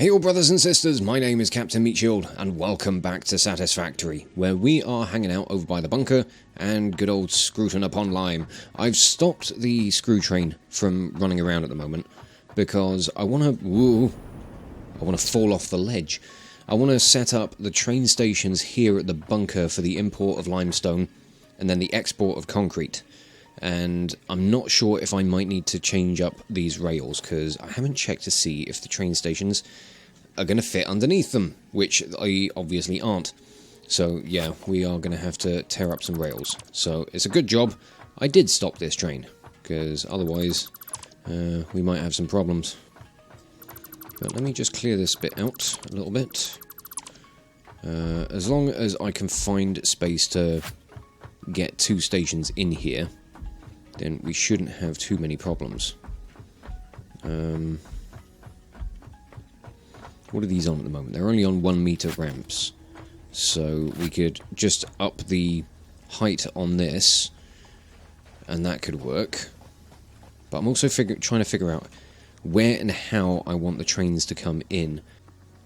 Hey all brothers and sisters, my name is Captain Meatshield, and welcome back to Satisfactory, where we are hanging out over by the bunker, and good old Scruton upon Lime. I've stopped the screw train from running around at the moment, because I want to fall off the ledge. I want to set up the train stations here at the bunker for the import of limestone, and then the export of concrete. And I'm not sure if I might need to change up these rails, because I haven't checked to see if the train stations are going to fit underneath them, which they obviously aren't. So yeah, we are going to have to tear up some rails. So it's a good job I did stop this train, because otherwise we might have some problems. But let me just clear this bit out a little bit. As long as I can find space to get two stations in here, then we shouldn't have too many problems. What are these on at the moment? They're only on 1 meter ramps. So we could just up the height on this, and that could work. But I'm also trying to figure out where and how I want the trains to come in,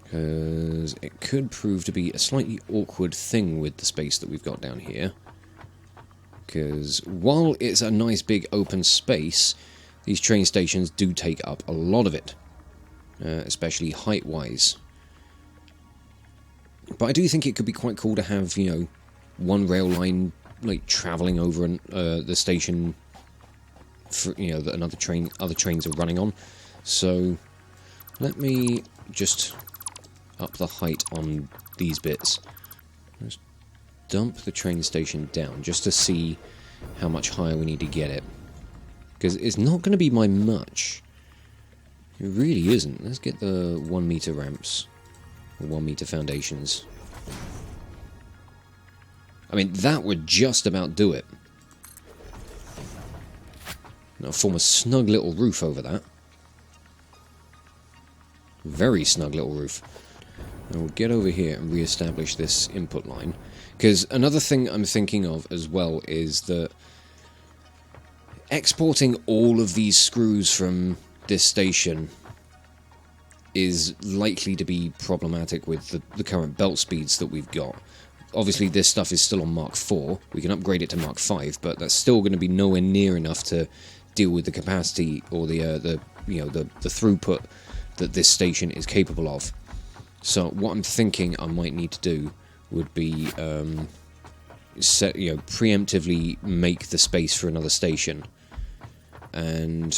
because it could prove to be a slightly awkward thing with the space that we've got down here. Because while it's a nice big open space, these train stations do take up a lot of it, especially height-wise. But I do think it could be quite cool to have, you know, one rail line like travelling over the station, for, you know, that other trains are running on. So let me just up the height on these bits. Let's dump the train station down just to see how much higher we need to get it, because it's not going to be by much. It really isn't. Let's get the 1 meter ramps, or 1 meter foundations. I mean, that would just about do it. Now form a snug little roof over that. Very snug little roof. Now we'll get over here and re-establish this input line. Because another thing I'm thinking of as well is that exporting all of these screws from this station is likely to be problematic with the current belt speeds that we've got. Obviously this stuff is still on Mark IV, we can upgrade it to Mark V, but that's still going to be nowhere near enough to deal with the capacity or the throughput that this station is capable of. So what I'm thinking I might need to do would be preemptively make the space for another station. And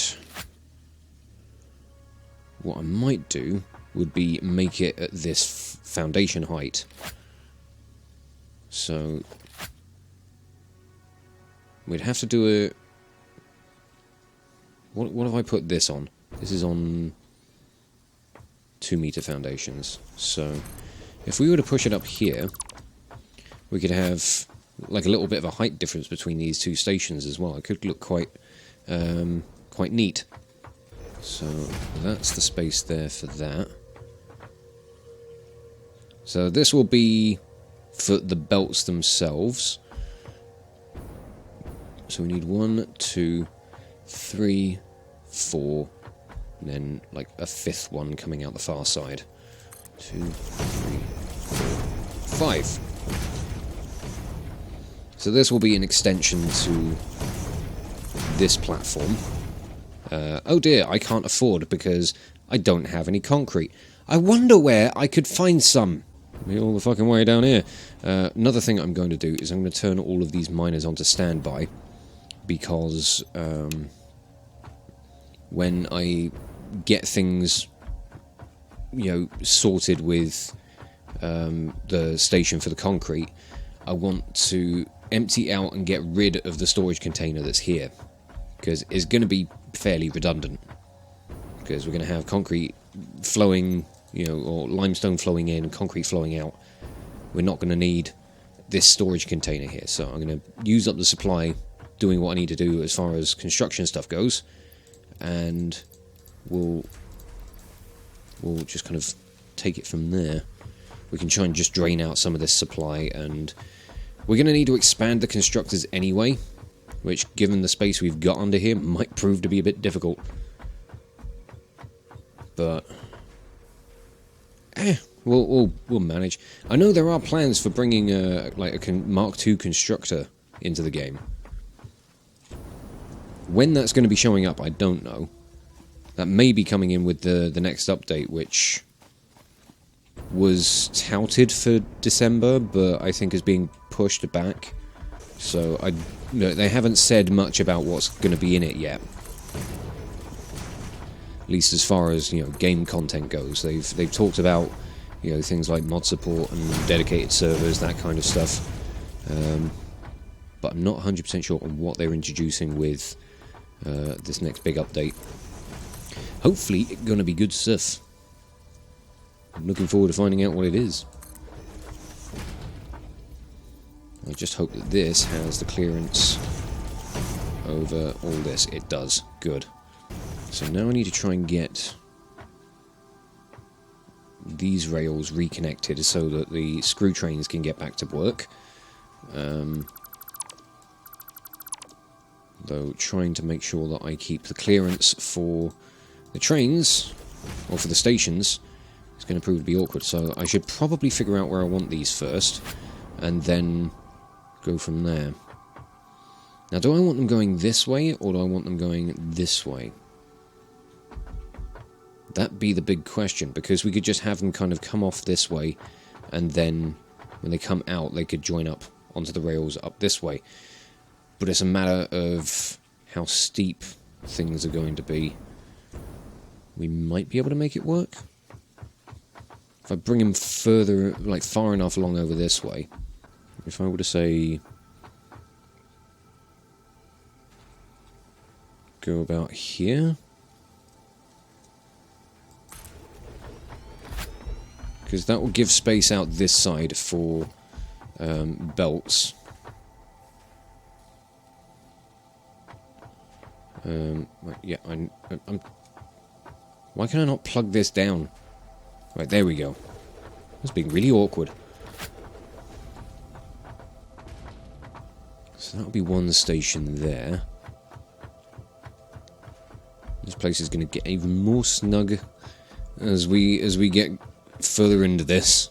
what I might do would be make it at this foundation height. So we'd have to do a... What have I put this on? This is on 2 meter foundations. So if we were to push it up here, we could have like a little bit of a height difference between these two stations as well. It could look quite neat. So that's the space there for that. So this will be for the belts themselves. So we need 1, 2, 3, 4, and then like a 5th one coming out the far side. 2, 3, 4, 5. So this will be an extension to this platform. Oh dear, I can't afford because I don't have any concrete. I wonder where I could find some. Maybe all the fucking way down here. Another thing I'm going to do is I'm going to turn all of these miners onto standby, because when I get things, you know, sorted with the station for the concrete, I want to empty out and get rid of the storage container that's here, because it's going to be fairly redundant, because we're going to have concrete flowing, you know, or limestone flowing in, concrete flowing out. We're not going to need this storage container here, so I'm going to use up the supply doing what I need to do as far as construction stuff goes, and we'll just kind of take it from there. We can try and just drain out some of this supply, and we're going to need to expand the constructors anyway, which, given the space we've got under here, might prove to be a bit difficult. But We'll manage. I know there are plans for bringing like a Mark II constructor into the game. When that's going to be showing up, I don't know. That may be coming in with the next update, which was touted for December, but I think is being pushed back. So they haven't said much about what's going to be in it yet. At least as far as game content goes, they've talked about things like mod support and dedicated servers, that kind of stuff. But I'm not 100% sure on what they're introducing with this next big update. Hopefully, it's going to be good stuff. I'm looking forward to finding out what it is. I just hope that this has the clearance over all this. It does. Good. So now I need to try and get these rails reconnected so that the screw trains can get back to work. Though trying to make sure that I keep the clearance for the trains, or for the stations, is going to prove to be awkward. So I should probably figure out where I want these first, and then go from there. Now, do I want them going this way, or do I want them going this way? That'd be the big question, because we could just have them kind of come off this way, and then when they come out, they could join up onto the rails up this way. But it's a matter of how steep things are going to be. We might be able to make it work. If I bring him further, like far enough along over this way. If I were to say, go about here. Because that will give space out this side for belts. Yeah, I'm... Why can I not plug this down? Right, there we go. That's being really awkward. So that'll be one station there. This place is going to get even more snug as we get further into this.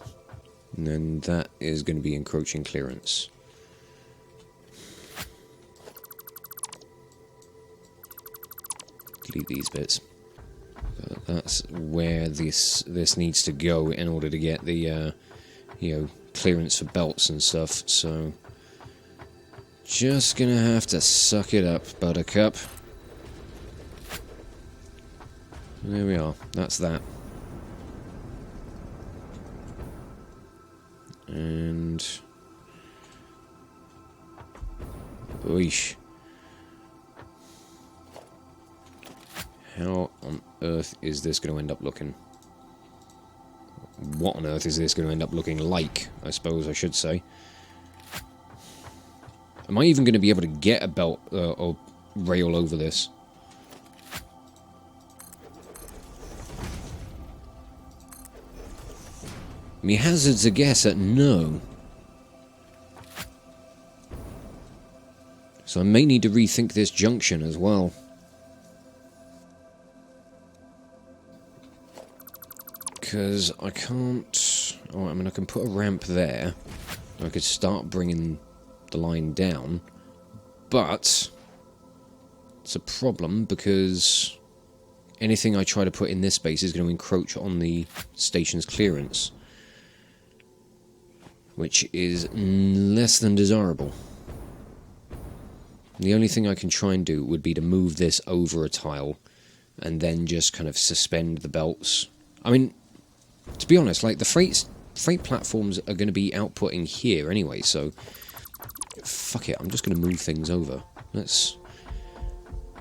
And then that is going to be encroaching clearance. Delete these bits. But that's where this needs to go in order to get the clearance for belts and stuff. So just gonna have to suck it up, Buttercup. There we are. That's that. And oish. How on earth is this going to end up looking? What on earth is this going to end up looking like, I suppose I should say. Am I even going to be able to get a belt or rail over this? Me hazards a guess at no. So I may need to rethink this junction as well. Because I can't... Oh, I mean, I can put a ramp there. I could start bringing the line down. But it's a problem because anything I try to put in this space is going to encroach on the station's clearance, which is less than desirable. The only thing I can try and do would be to move this over a tile and then just kind of suspend the belts. I mean, to be honest, like the freight platforms are going to be outputting here anyway, so fuck it, I'm just going to move things over. Let's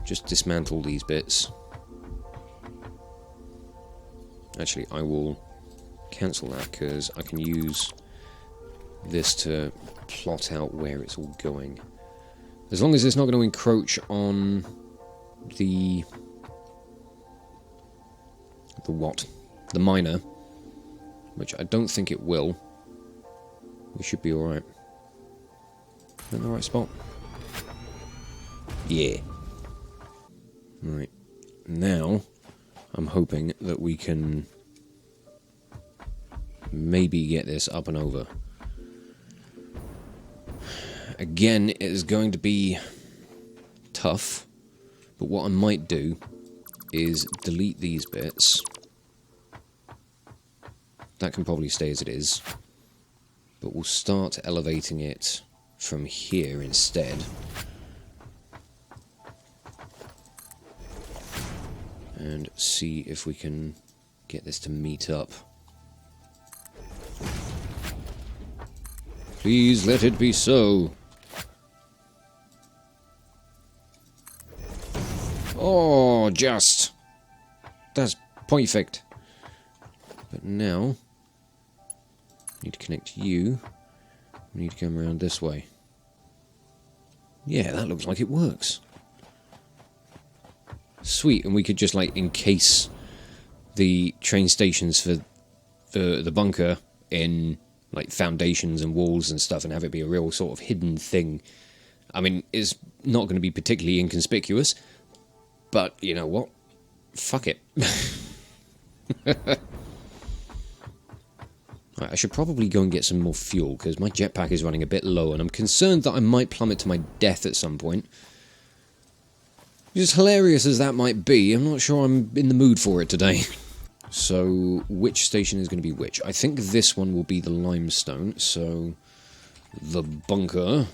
just dismantle these bits. Actually, I will cancel that because I can use this to plot out where it's all going. As long as it's not going to encroach on the what? The miner, which I don't think it will. We should be alright. In the right spot? Yeah. Right. Now, I'm hoping that we can maybe get this up and over. Again, it is going to be tough, but what I might do is delete these bits. That can probably stay as it is, but we'll start elevating it from here instead. And see if we can get this to meet up. Please let it be so. Oh, just. That's perfect. But now, we need to connect you. We need to come around this way. Yeah, that looks like it works. Sweet, and we could just, like, encase the train stations for the bunker in, like, foundations and walls and stuff and have it be a real sort of hidden thing. I mean, it's not going to be particularly inconspicuous, but you know what? Fuck it. Right, I should probably go and get some more fuel, because my jetpack is running a bit low, and I'm concerned that I might plummet to my death at some point. As hilarious as that might be, I'm not sure I'm in the mood for it today. So, which station is going to be which? I think this one will be the limestone, so the bunker.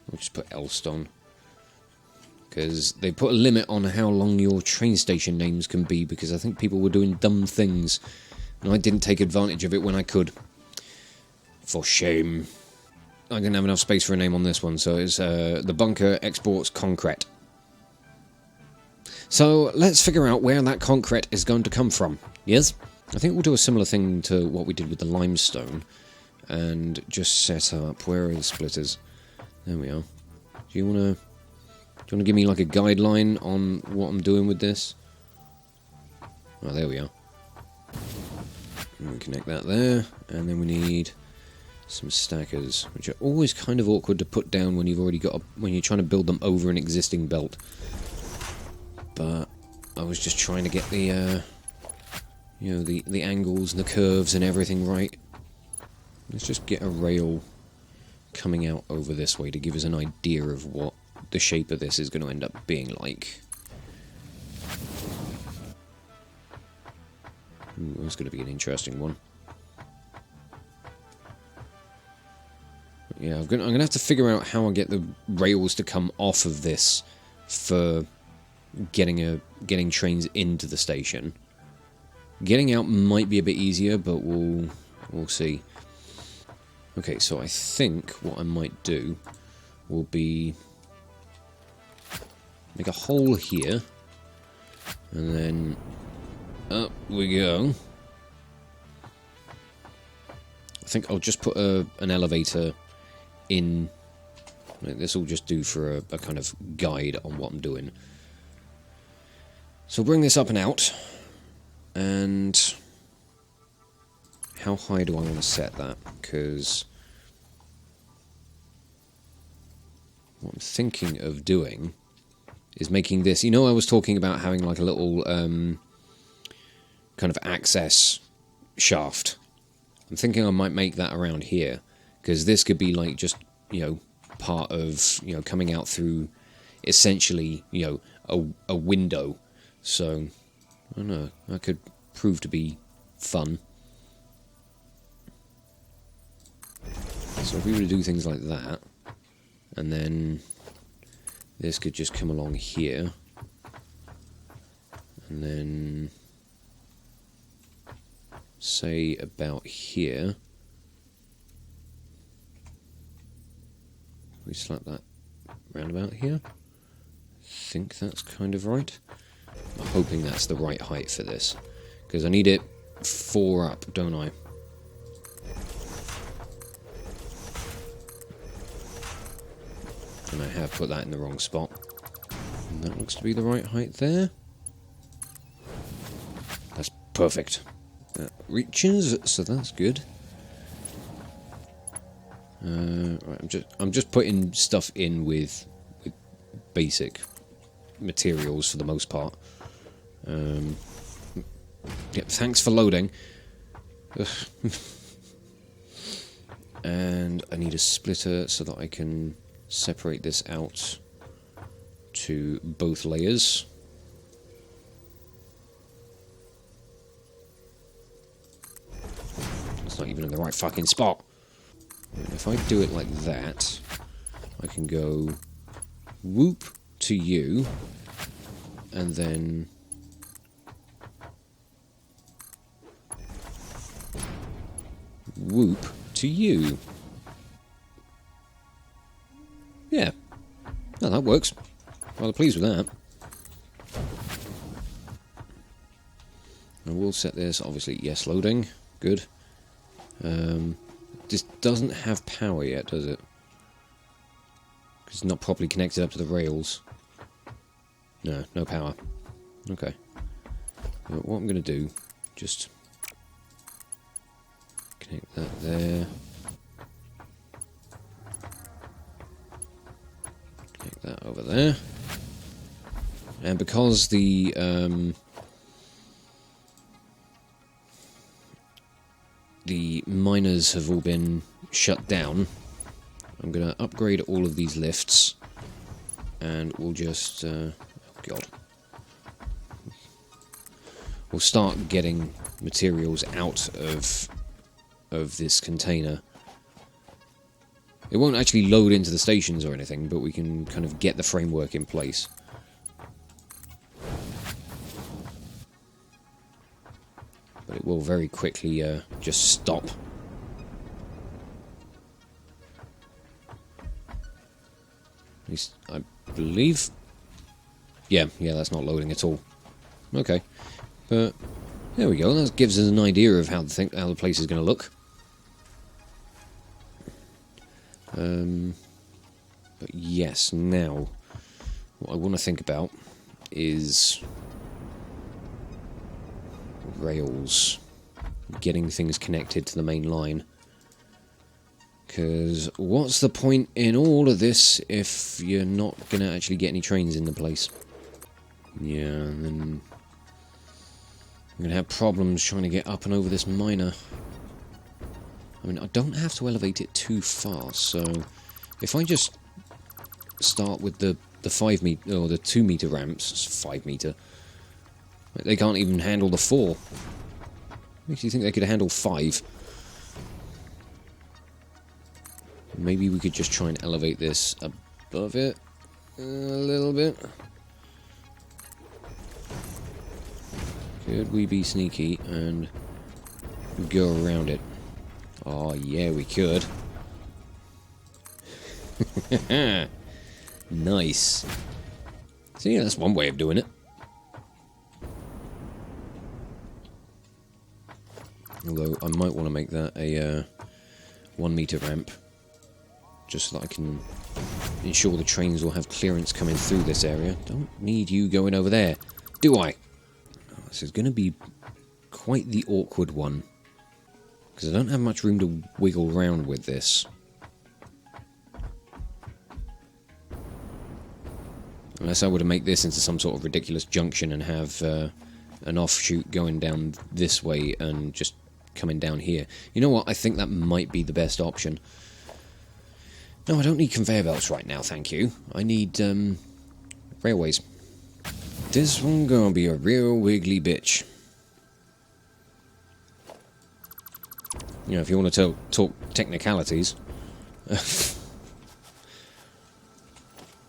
We'll just put Elstone, because they put a limit on how long your train station names can be, because I think people were doing dumb things, and I didn't take advantage of it when I could. For shame. I didn't have enough space for a name on this one, so it's the bunker exports concrete. So, let's figure out where that concrete is going to come from. Yes? I think we'll do a similar thing to what we did with the limestone, and just set up... Where are the splitters? There we are. Do you want to give me, like, a guideline on what I'm doing with this? Oh, there we are. And we connect that there, and then we need some stackers, which are always kind of awkward to put down when you've already got when you're trying to build them over an existing belt. But I was just trying to get the you know, the angles and the curves and everything right. Let's just get a rail coming out over this way to give us an idea of what the shape of this is going to end up being like. Ooh, that's going to be an interesting one. Yeah, I'm going to have to figure out how I get the rails to come off of this for getting trains into the station. Getting out might be a bit easier, but we'll see. Okay, so I think what I might do will be make a hole here, and then up we go. I think I'll just put an elevator in. This will just do for a kind of guide on what I'm doing. So bring this up and out, and how high do I want to set that? Because what I'm thinking of doing is making this... You know, I was talking about having like a little kind of access shaft. I'm thinking I might make that around here, because this could be like just, you know, part of, you know, coming out through essentially, you know, a window. So, I don't know, that could prove to be fun. So if we were to do things like that, and then this could just come along here, and then say about here, we slap that round about here. I think that's kind of right. I'm hoping that's the right height for this, because I need it 4 up, don't I? And I have put that in the wrong spot. And that looks to be the right height there. That's perfect. That reaches, so that's good. Right, I'm just putting stuff in with basic materials for the most part. Yep, thanks for loading. And I need a splitter so that I can separate this out to both layers. It's not even in the right fucking spot. And if I do it like that, I can go whoop to you, and then whoop to you. Yeah. No, that works. Rather pleased with that. I will set this, obviously, yes, loading. Good. This doesn't have power yet, does it? Because it's not properly connected up to the rails. No, no power. Okay. But what I'm going to do, just connect that there. Connect that over there. And because the miners have all been shut down, I'm going to upgrade all of these lifts, and we'll just, oh god, we'll start getting materials out of this container. It won't actually load into the stations or anything, but we can kind of get the framework in place. But it will very quickly just stop. At least, I believe. Yeah, that's not loading at all. Okay, but there we go. That gives us an idea of how the place is going to look. But yes, now what I want to think about is rails, getting things connected to the main line. Because what's the point in all of this if you're not going to actually get any trains in the place? Yeah, and then I'm going to have problems trying to get up and over this miner. I mean, I don't have to elevate it too far, so if I just start with the 5 meter, or the 2 meter ramps, it's 5 meter. They can't even handle the 4. Makes you think they could handle 5. Maybe we could just try and elevate this above it a little bit. Could we be sneaky and go around it? Oh yeah, we could. Nice. So yeah, that's one way of doing it. Although I might want to make that a 1 meter ramp, just so that I can ensure the trains will have clearance coming through this area. Don't need you going over there, do I? Oh, this is going to be quite the awkward one, because I don't have much room to wiggle around with this. Unless I were to make this into some sort of ridiculous junction and have an offshoot going down this way and just coming down here. You know what? I think that might be the best option. No, I don't need conveyor belts right now, thank you. I need railways. This one gonna be a real wiggly bitch. You know, if you want to talk technicalities.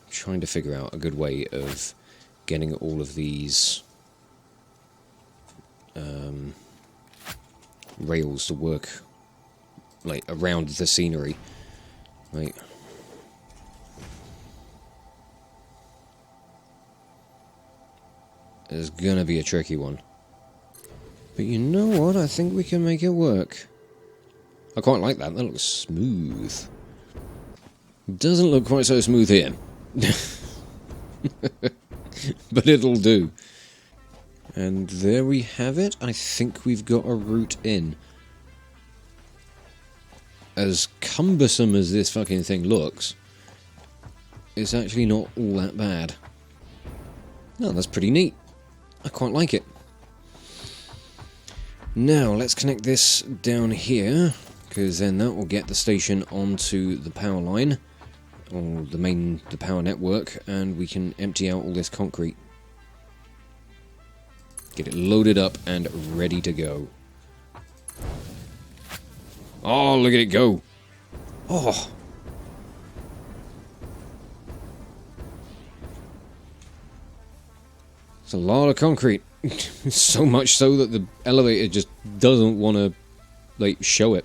Trying to figure out a good way of getting all of these rails to work, like, around the scenery. Like, it's gonna be a tricky one. But you know what? I think we can make it work. I quite like that. That looks smooth. Doesn't look quite so smooth here. But it'll do. And there we have it. I think we've got a route in. As cumbersome as this fucking thing looks, it's actually not all that bad. No, that's pretty neat. I quite like it. Now, let's connect this down here because then that will get the station onto the power line, or the power network, and we can empty out all this concrete. Get it loaded up and ready to go. Oh, look at it go! Oh! It's a lot of concrete. So much so that the elevator just doesn't want to, like, show it.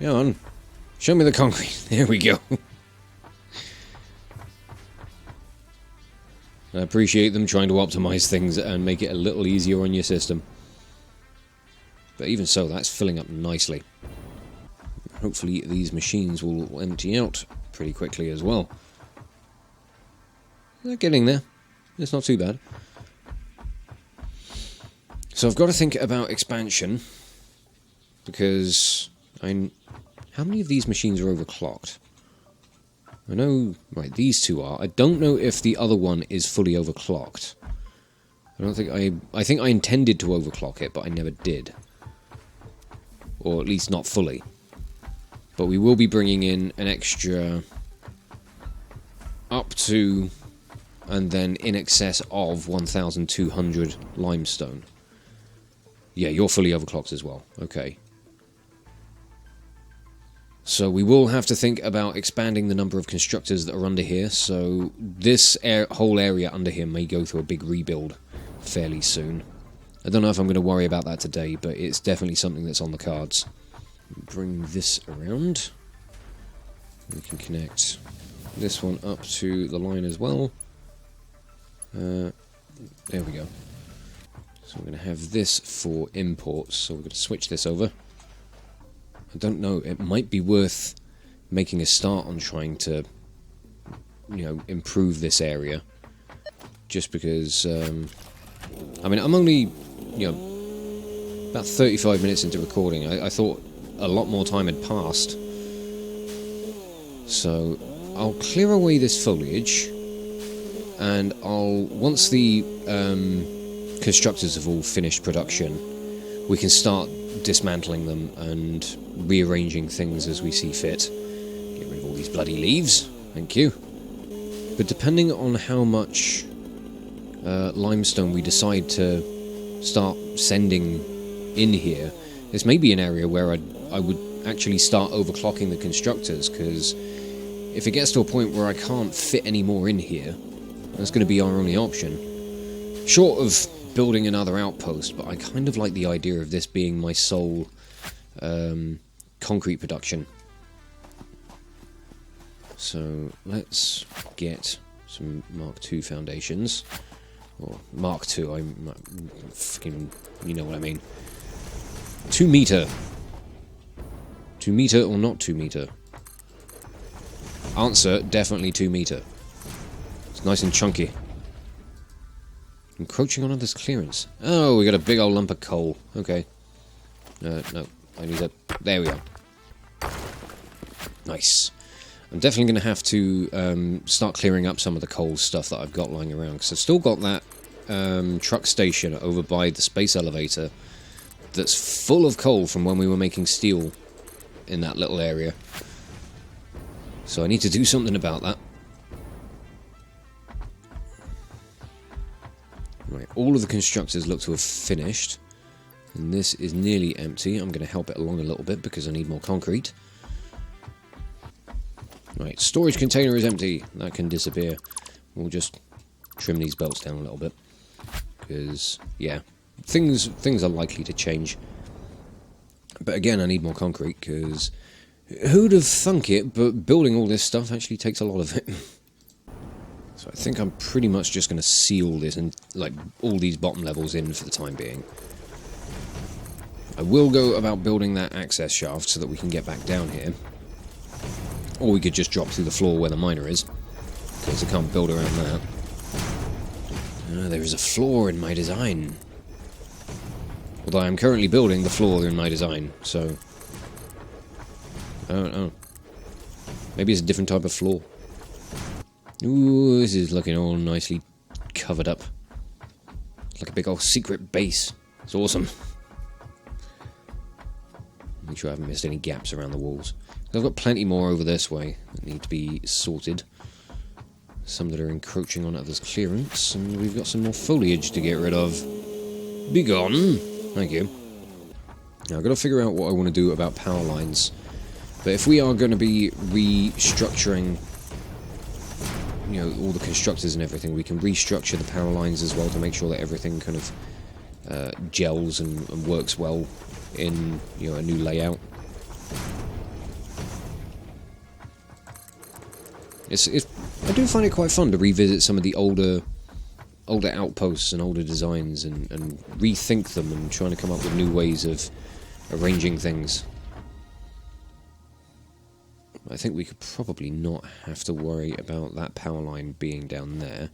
Come on. Show me the concrete. There we go. I appreciate them trying to optimize things and make it a little easier on your system. But even so, that's filling up nicely. Hopefully these machines will empty out pretty quickly as well. They're getting there. It's not too bad. So I've got to think about expansion, because how many of these machines are overclocked? I know, right, these two are. I don't know if the other one is fully overclocked. I think I intended to overclock it, but I never did. Or at least not fully. But we will be bringing in an extra up to, and then in excess of 1,200 limestone. Yeah, you're fully overclocked as well. Okay. So we will have to think about expanding the number of constructors that are under here, so this whole area under here may go through a big rebuild fairly soon. I don't know if I'm going to worry about that today, but it's definitely something that's on the cards. Bring this around. We can connect this one up to the line as well. There we go. So we're going to have this for imports, so we're going to switch this over. I don't know, it might be worth making a start on trying to, you know, improve this area. Just because, I mean, I'm only, you know, about 35 minutes into recording. I thought a lot more time had passed. So, I'll clear away this foliage, and once the constructors have all finished production, we can start dismantling them and rearranging things as we see fit. Get rid of all these bloody leaves. Thank you. But depending on how much limestone we decide to start sending in here, this may be an area where I would actually start overclocking the constructors, because if it gets to a point where I can't fit any more in here, that's going to be our only option. Short of building another outpost, but I kind of like the idea of this being my sole concrete production. So let's get some Mark II foundations, or Mark II. I'm fucking, you know what I mean. 2 meter. 2 meter or not 2 meter? Answer: definitely 2 meter. It's nice and chunky. Encroaching on others' clearance. Oh, we got a big old lump of coal. Okay. No, I need a... There we go. Nice. I'm definitely going to have to start clearing up some of the coal stuff that I've got lying around, because I've still got that truck station over by the space elevator that's full of coal from when we were making steel in that little area. So I need to do something about that. Right, all of the constructors look to have finished, and this is nearly empty. I'm going to help it along a little bit because I need more concrete. Right, storage container is empty. That can disappear. We'll just trim these belts down a little bit, because, yeah, things are likely to change. But again, I need more concrete, because who'd have thunk it, but building all this stuff actually takes a lot of it. So I think I'm pretty much just going to seal this and, like, all these bottom levels in for the time being. I will go about building that access shaft so that we can get back down here. Or we could just drop through the floor where the miner is, because I can't build around that. There is a flaw in my design. Although I am currently building the flaw in my design, so... I don't know. Maybe it's a different type of flaw. Ooh, this is looking all nicely covered up. It's like a big old secret base. It's awesome. Make sure I haven't missed any gaps around the walls. I've got plenty more over this way that need to be sorted. Some that are encroaching on others' clearance, and we've got some more foliage to get rid of. Be gone! Thank you. Now I've got to figure out what I want to do about power lines. But if we are going to be restructuring, you know, all the constructors and everything, we can restructure the power lines as well to make sure that everything kind of gels and works well in, you know, a new layout. I do find it quite fun to revisit some of the older outposts and older designs and rethink them and trying to come up with new ways of arranging things. I think we could probably not have to worry about that power line being down there.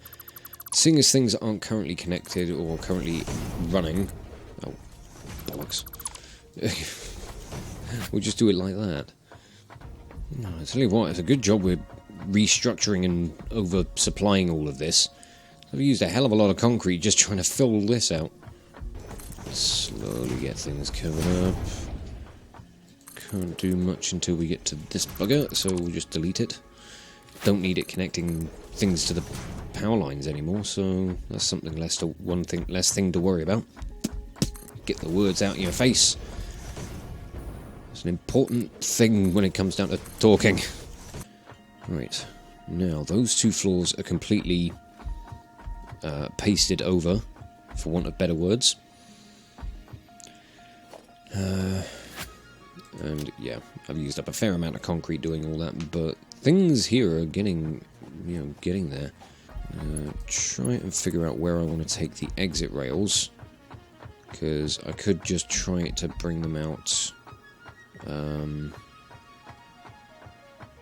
Seeing as things aren't currently connected or currently running... Oh, bollocks. We'll just do it like that. No, I tell you what, it's a good job we're restructuring and oversupplying all of this. I've used a hell of a lot of concrete just trying to fill all this out. Slowly get things covered up. Can't do much until we get to this bugger, so we'll just delete it. Don't need it connecting things to the power lines anymore, so that's something less thing to worry about. Get the words out in your face. It's an important thing when it comes down to talking. Right, now those two floors are completely pasted over, for want of better words. And yeah, I've used up a fair amount of concrete doing all that, but things here are getting, you know, getting there. Try and figure out where I want to take the exit rails, because I could just try to bring them out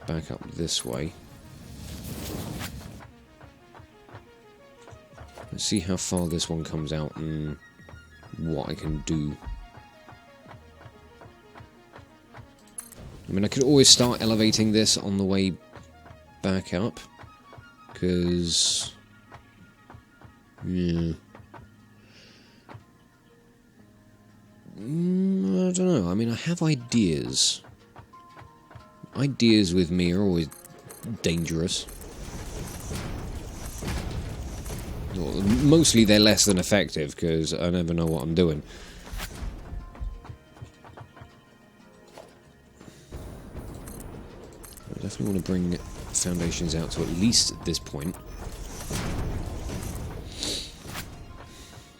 back up this way. Let's see how far this one comes out and what I can do. I mean, I could always start elevating this on the way back up, because... yeah. I don't know, I mean, I have ideas. Ideas with me are always dangerous. Well, mostly they're less than effective, because I never know what I'm doing. I definitely want to bring foundations out to at least this point.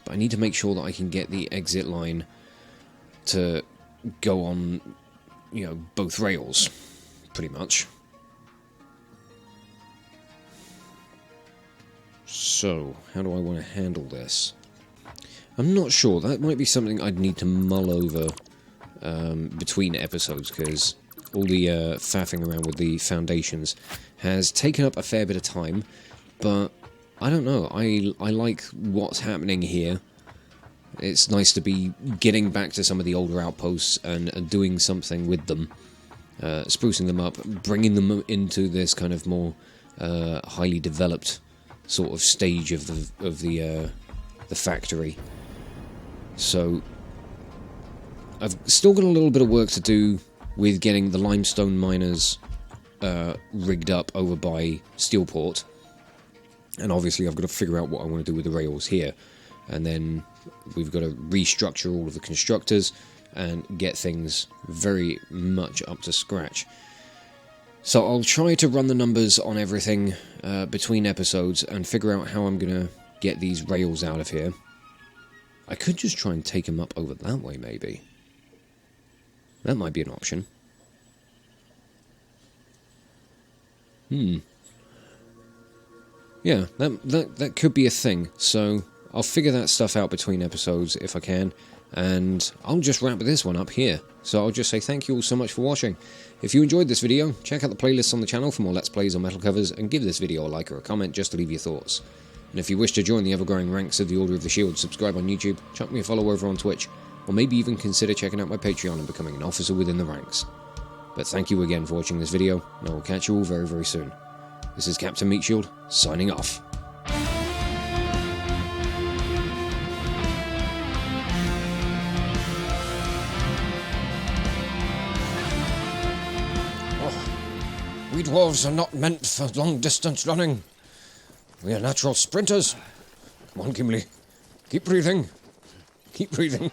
But I need to make sure that I can get the exit line to go on, you know, both rails, pretty much. So, how do I want to handle this? I'm not sure. That might be something I'd need to mull over between episodes, because all the faffing around with the foundations has taken up a fair bit of time, but I don't know. I like what's happening here. It's nice to be getting back to some of the older outposts and doing something with them, sprucing them up, bringing them into this kind of more highly developed sort of stage of the factory. So I've still got a little bit of work to do with getting the limestone miners rigged up over by Steelport, and obviously I've got to figure out what I want to do with the rails here, and then we've got to restructure all of the constructors and get things very much up to scratch. So I'll try to run the numbers on everything between episodes and figure out how I'm going to get these rails out of here. I could just try and take them up over that way, maybe. That might be an option. Yeah, that could be a thing. So I'll figure that stuff out between episodes if I can, and I'll just wrap this one up here. So I'll just say thank you all so much for watching. If you enjoyed this video, check out the playlists on the channel for more Let's Plays on metal covers, and give this video a like or a comment just to leave your thoughts. And if you wish to join the ever-growing ranks of the Order of the Shield, subscribe on YouTube, chuck me a follow over on Twitch, or maybe even consider checking out my Patreon and becoming an officer within the ranks. But thank you again for watching this video, and I will catch you all very, very soon. This is Captain Meatshield, signing off. We dwarves are not meant for long-distance running. We are natural sprinters. Come on, Gimli. Keep breathing. Keep breathing.